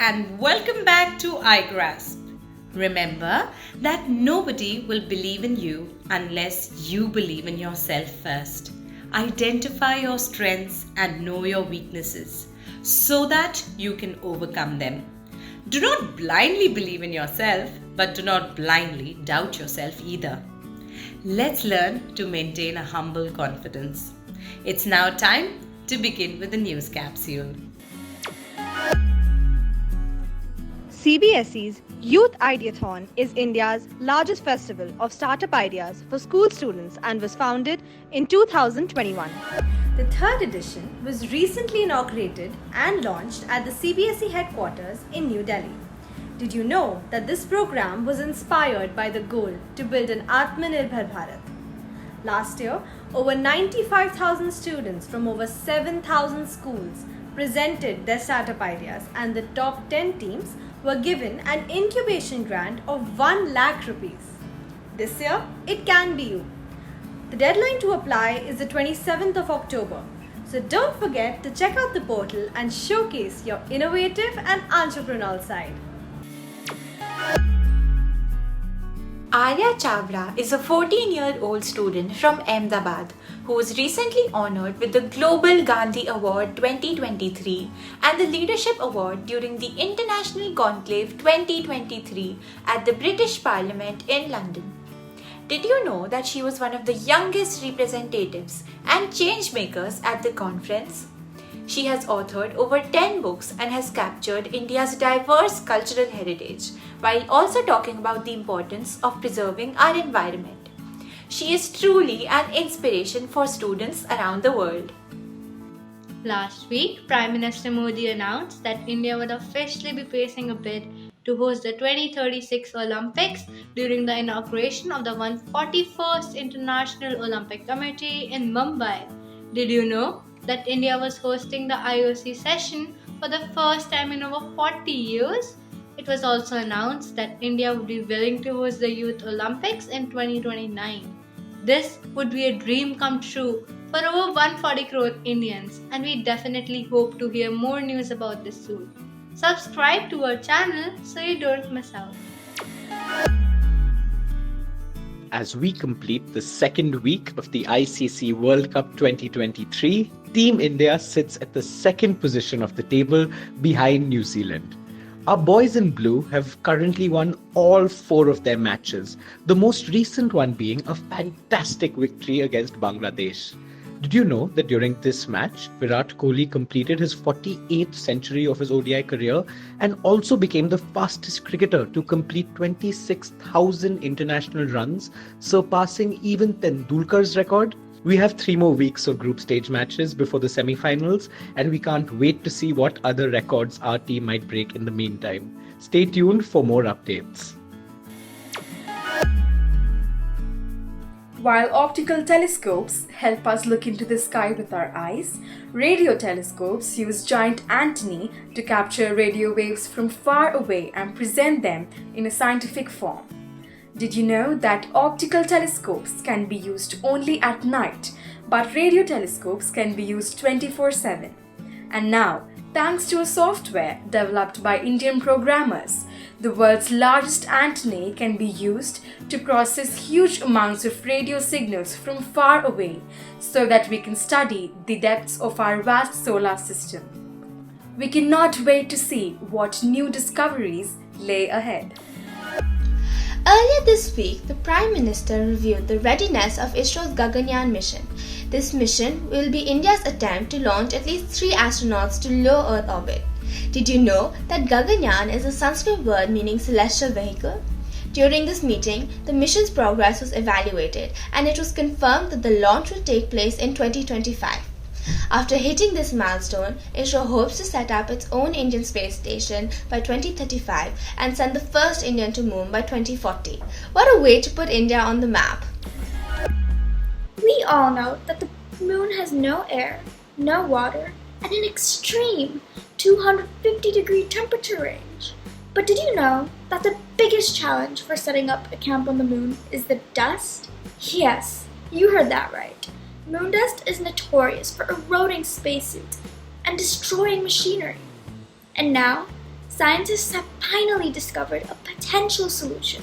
and welcome back to Igraasp. Remember that nobody will believe in you unless you believe in yourself first. Identify your strengths and know your weaknesses so that you can overcome them. Do not blindly believe in yourself, but do not blindly doubt yourself either. Let's learn to maintain a humble confidence. It's now time to begin with the news capsule. CBSE's Youth Ideathon is India's largest festival of startup ideas for school students and was founded in 2021. The third edition was recently inaugurated and launched at the CBSE headquarters in New Delhi. Did you know that this program was inspired by the goal to build an Atmanirbhar Bharat? Last year, over 95,000 students from over 7,000 schools presented their startup ideas, and the top 10 teams were given an incubation grant of 1 lakh rupees. This year, it can be you. The deadline to apply is the 27th of October. So don't forget to check out the portal and showcase your innovative and entrepreneurial side. Arya Chavla is a 14-year-old student from Ahmedabad who was recently honored with the Global Gandhi Award 2023 and the Leadership Award during the International Conclave 2023 at the British Parliament in London. Did you know that she was one of the youngest representatives and changemakers at the conference? She has authored over 10 books and has captured India's diverse cultural heritage while also talking about the importance of preserving our environment. She is truly an inspiration for students around the world. Last week, Prime Minister Modi announced that India would officially be placing a bid to host the 2036 Olympics during the inauguration of the 141st International Olympic Committee in Mumbai. Did you know that India was hosting the IOC session for the first time in over 40 years? It was also announced that India would be willing to host the Youth Olympics in 2029. This would be a dream come true for over 140 crore Indians, and we definitely hope to hear more news about this soon. Subscribe to our channel so you don't miss out. As we complete the second week of the ICC World Cup 2023, Team India sits at the second position of the table behind New Zealand. Our boys in blue have currently won all 4 of their matches, the most recent one being a fantastic victory against Bangladesh. Did you know that during this match, Virat Kohli completed his 48th century of his ODI career and also became the fastest cricketer to complete 26,000 international runs, surpassing even Tendulkar's record? We have 3 more weeks of group stage matches before the semi-finals, and we can't wait to see what other records our team might break in the meantime. Stay tuned for more updates. While optical telescopes help us look into the sky with our eyes, radio telescopes use giant antennae to capture radio waves from far away and present them in a scientific form. Did you know that optical telescopes can be used only at night, but radio telescopes can be used 24/7? And now, thanks to a software developed by Indian programmers, the world's largest antennae can be used to process huge amounts of radio signals from far away so that we can study the depths of our vast solar system. We cannot wait to see what new discoveries lay ahead. Earlier this week, the Prime Minister reviewed the readiness of ISRO's Gaganyaan mission. This mission will be India's attempt to launch at least 3 astronauts to low Earth orbit. Did you know that Gaganyaan is a Sanskrit word meaning celestial vehicle? During this meeting, the mission's progress was evaluated and it was confirmed that the launch will take place in 2025. After hitting this milestone, ISRO hopes to set up its own Indian space station by 2035 and send the first Indian to moon by 2040. What a way to put India on the map! We all know that the moon has no air, no water, and an extreme 250-degree temperature range. But did you know that the biggest challenge for setting up a camp on the moon is the dust? Yes, you heard that right. Moon dust is notorious for eroding spacesuits and destroying machinery. And now, scientists have finally discovered a potential solution.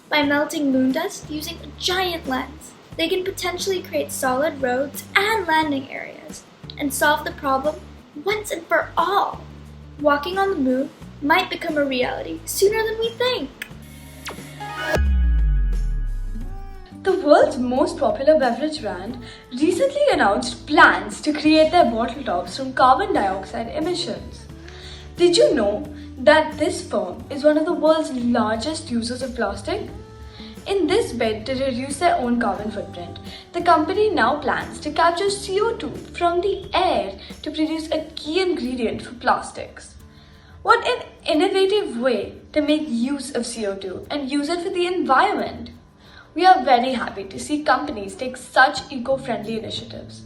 By melting moon dust using a giant lens, they can potentially create solid roads and landing areas and solve the problem once and for all. Walking on the moon might become a reality sooner than we think. The world's most popular beverage brand recently announced plans to create their bottle tops from carbon dioxide emissions. Did you know that this firm is one of the world's largest users of plastic? In this bid to reduce their own carbon footprint, the company now plans to capture CO2 from the air to produce a key ingredient for plastics. What an innovative way to make use of CO2 and use it for the environment! We are very happy to see companies take such eco-friendly initiatives.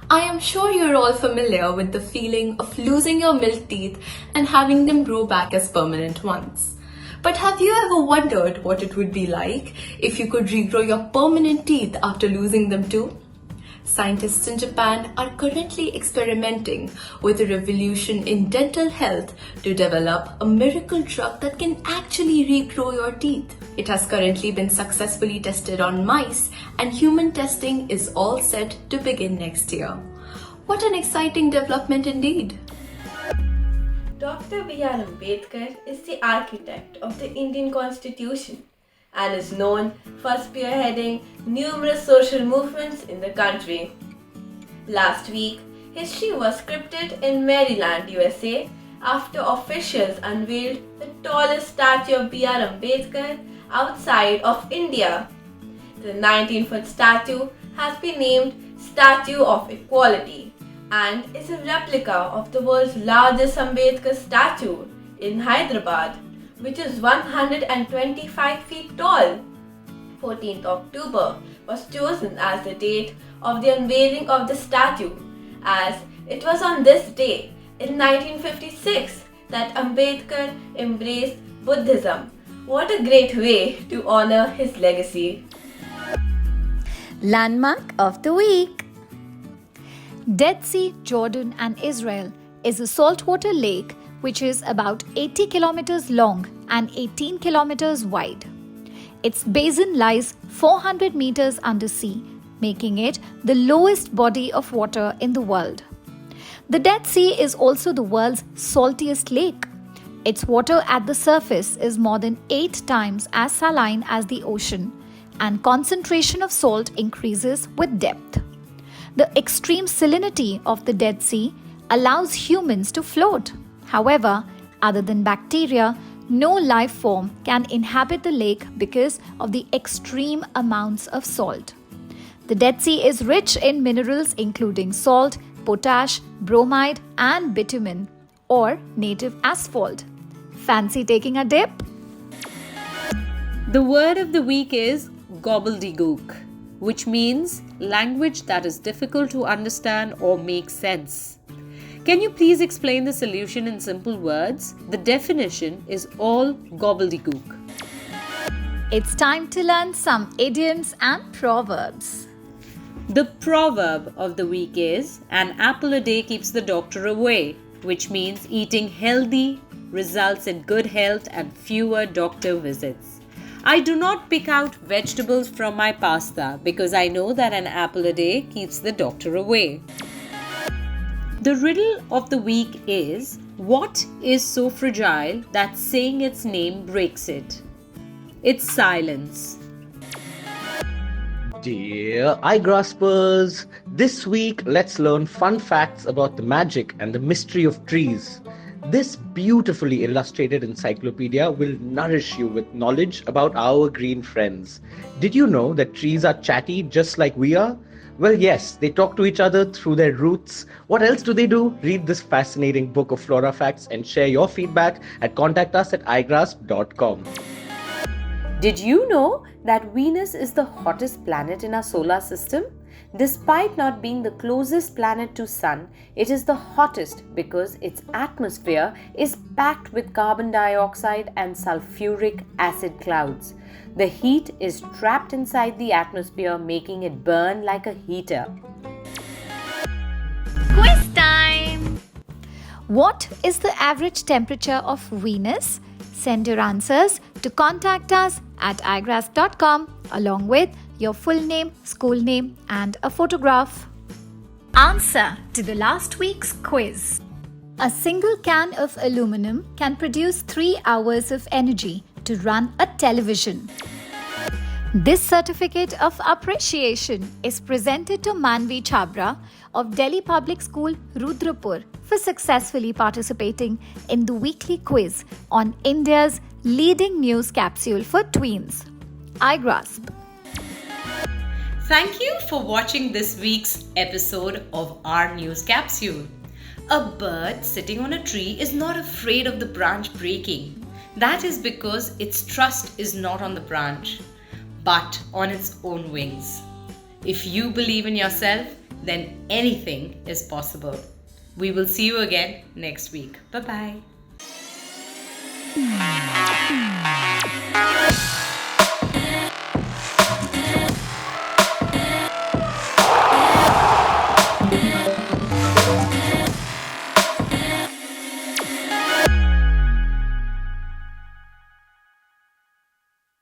I am sure you're all familiar with the feeling of losing your milk teeth and having them grow back as permanent ones. But have you ever wondered what it would be like if you could regrow your permanent teeth after losing them too? Scientists in Japan are currently experimenting with a revolution in dental health to develop a miracle drug that can actually regrow your teeth. It has currently been successfully tested on mice, and human testing is all set to begin next year. What an exciting development indeed! Dr. B.R. Ambedkar is the architect of the Indian Constitution and is known for spearheading numerous social movements in the country. Last week, history was scripted in Maryland, USA, after officials unveiled the tallest statue of B.R. Ambedkar outside of India. The 19-foot statue has been named Statue of Equality and is a replica of the world's largest Ambedkar statue in Hyderabad, which is 125 feet tall. 14th October was chosen as the date of the unveiling of the statue, as it was on this day in 1956 that Ambedkar embraced Buddhism. What a great way to honor his legacy. Landmark of the week. Dead Sea, Jordan and Israel is a saltwater lake which is about 80 kilometers long and 18 kilometers wide. Its basin lies 400 meters under sea, making it the lowest body of water in the world. The Dead Sea is also the world's saltiest lake. Its water at the surface is more than 8 times as saline as the ocean, and concentration of salt increases with depth. The extreme salinity of the Dead Sea allows humans to float. However, other than bacteria, no life form can inhabit the lake because of the extreme amounts of salt. The Dead Sea is rich in minerals including salt, potash, bromide and bitumen or native asphalt. Fancy taking a dip? The word of the week is gobbledygook, which means language that is difficult to understand or make sense. Can you please explain the solution in simple words? The definition is all gobbledygook. It's time to learn some idioms and proverbs. The proverb of the week is, an apple a day keeps the doctor away, which means eating healthy results in good health and fewer doctor visits. I do not pick out vegetables from my pasta because I know that an apple a day keeps the doctor away. The riddle of the week is, what is so fragile that saying its name breaks it? It's silence. Dear Igraspers, this week let's learn fun facts about the magic and the mystery of trees. This beautifully illustrated encyclopedia will nourish you with knowledge about our green friends. Did you know that trees are chatty just like we are? Well, yes, they talk to each other through their roots. What else do they do? Read this fascinating book of flora facts and share your feedback at contactus@igraasp.com. Did you know that Venus is the hottest planet in our solar system? Despite not being the closest planet to Sun, it is the hottest because its atmosphere is packed with carbon dioxide and sulfuric acid clouds. The heat is trapped inside the atmosphere, making it burn like a heater. Quiz time! What is the average temperature of Venus? Send your answers to contact us at igraasp.com along with your full name, school name, and a photograph. Answer to the last week's quiz. A single can of aluminum can produce 3 hours of energy to run a television. This certificate of appreciation is presented to Manvi Chabra of Delhi Public School, Rudrapur, for successfully participating in the weekly quiz on India's leading news capsule for tweens, Igraasp. Thank you for watching this week's episode of our news capsule. A bird sitting on a tree is not afraid of the branch breaking. That is because its trust is not on the branch, but on its own wings. If you believe in yourself, then anything is possible. We will see you again next week. Bye-bye.